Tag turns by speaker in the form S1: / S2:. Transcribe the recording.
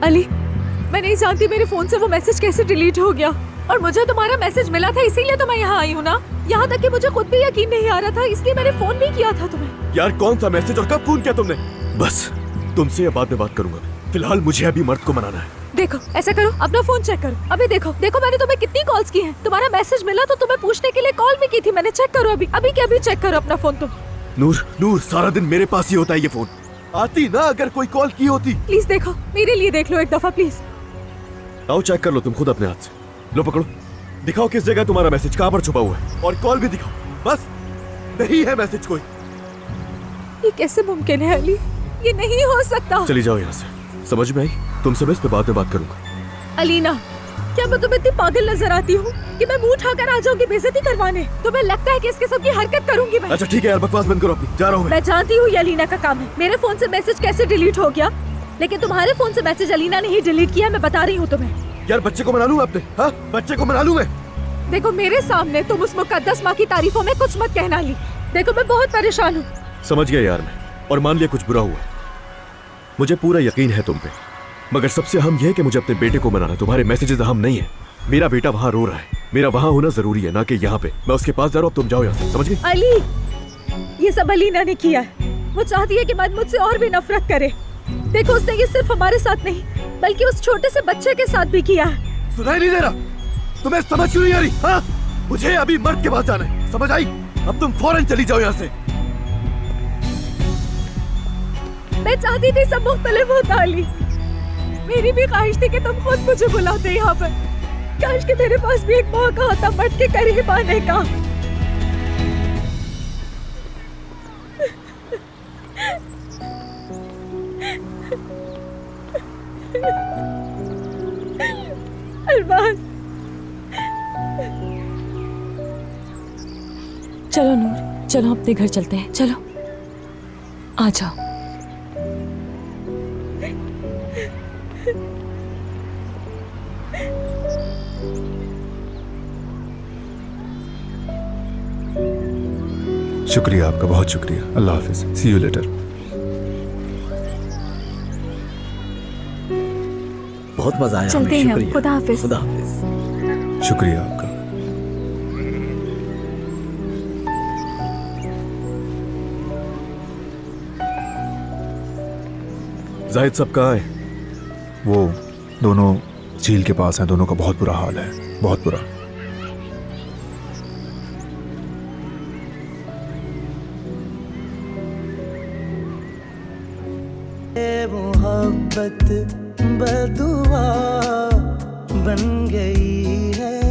S1: अली, मैं नहीं जानती मेरे फोन से वो मैसेज कैसे डिलीट हो गया, और मुझे तुम्हारा मैसेज मिला था इसीलिए तो मैं यहाँ आई हूँ ना। यहाँ तक कि मुझे खुद भी यकीन नहीं आ रहा था, इसलिए मैंने फोन भी किया था तुम्हें।
S2: यार कौन सा मैसेज और कब फोन किया तुमने? बस तुमसे बाद में बात करूंगा, फिलहाल मुझे अभी मर्द को मनाना है।
S1: देखो ऐसा करो, अपना फोन चेक करो। अभी देखो मैंने तुम्हें कितनी कॉल्स की हैं। तुम्हारा मैसेज मिला तो तुम्हें पूछने के लिए कॉल भी की थी मैंने। चेक करो अभी अभी के अभी चेक करो अपना फोन तुम।
S2: नूर सारा दिन मेरे पास ही होता है ये फोन। आती ना अगर कोई कॉल की होती।
S1: प्लीज देखो, मेरे लिए देख लो एक दफा प्लीज।
S2: आओ चेक कर लो तुम खुद अपने हाथ से। लो पकड़ो, दिखाओ किस जगह तुम्हारा मैसेज कहाँ पर छुपा हुआ है, और कॉल भी दिखाओ। बस नहीं है मैसेज कोई।
S1: ये कैसे मुमकिन है अली? ये नहीं हो सकता।
S2: चली जाओ यहाँ से, समझ में आई? तुमसे मैं इस पे बाद में बात करूंगा।
S1: अलीना, क्या मैं तुम्हें इतनी पागल नजर आती हूँ कि मैं मुंह उठाकर आ जाऊंगी बेइज्जती करवाने? तुम्हें लगता है कि इसके सब की हरकत करूंगी मैं?
S2: अच्छा ठीक है यार, बकवास बंद करो अपनी, जा रहा हूँ
S1: मैं जानती हूँ ये अलीना का काम है। मेरे फोन से मैसेज कैसे डिलीट हो गया, लेकिन तुम्हारे फोन से मैसेज अलीना ने ही डिलीट किया। मैं बता रही हूँ तुम्हें।
S2: यार बच्चे को मना लूं मैं अपने, हाँ बच्चे को मना लूं मैं।
S1: देखो मेरे सामने तुम उस मुकद्दस माँ की तारीफों में कुछ मत कहना अली। देखो मैं बहुत परेशान हूँ।
S2: समझ गया यार मैं, और मान लिया कुछ बुरा हुआ। मुझे पूरा यकीन है तुम पे, मगर सबसे अहम यह है कि मुझे अपने बेटे को मनाना। तुम्हारे मैसेजेस अहम नहीं है। मेरा बेटा वहाँ रो रहा है, मेरा वहाँ होना जरूरी है, ना कि यहाँ पे। मैं उसके पास जा रहा हूँ, तुम जाओ यहाँ से, समझ गई?
S1: अली, ये सब अलीना ने किया है। वो चाहती है कि मर्द मुझसे और भी नफरत करे। देखो उसने ये सिर्फ हमारे साथ नहीं बल्कि उस छोटे से बच्चे के साथ भी किया है।
S2: सुनाई नहीं दे रहा? तुम्हें समझ क्यों नहीं आ रही? हाँ, मुझे अभी मर्द के पास जाना है, समझ आई? अब तुम फौरन चली जाओ यहाँ से।
S1: मैं चाहती थी सब मुख्तलिफ होता अली। मेरी भी ख्वाहिश थी कि तुम खुद मुझे बुलाते यहाँ पर। काश कि मेरे पास भी एक मौका होता मर्द के करीब आने का। अरबाज,
S3: चलो नूर, चलो अपने घर चलते हैं। चलो आ जाओ।
S4: शुक्रिया आपका, बहुत शुक्रिया। अल्लाह हाफिज, सी यू लेटर।
S5: बहुत मजा आया।
S1: चलते हैं,
S5: शुक्रिया।
S1: खुदा हाफिज।
S5: खुदा हाफिज।
S4: शुक्रिया आपका।
S2: जाहिद सब कहाँ है?
S4: वो दोनों झील के पास हैं। दोनों का बहुत बुरा हाल है, बहुत बुरा।
S6: मोहब्बत बदुआ बन गई है।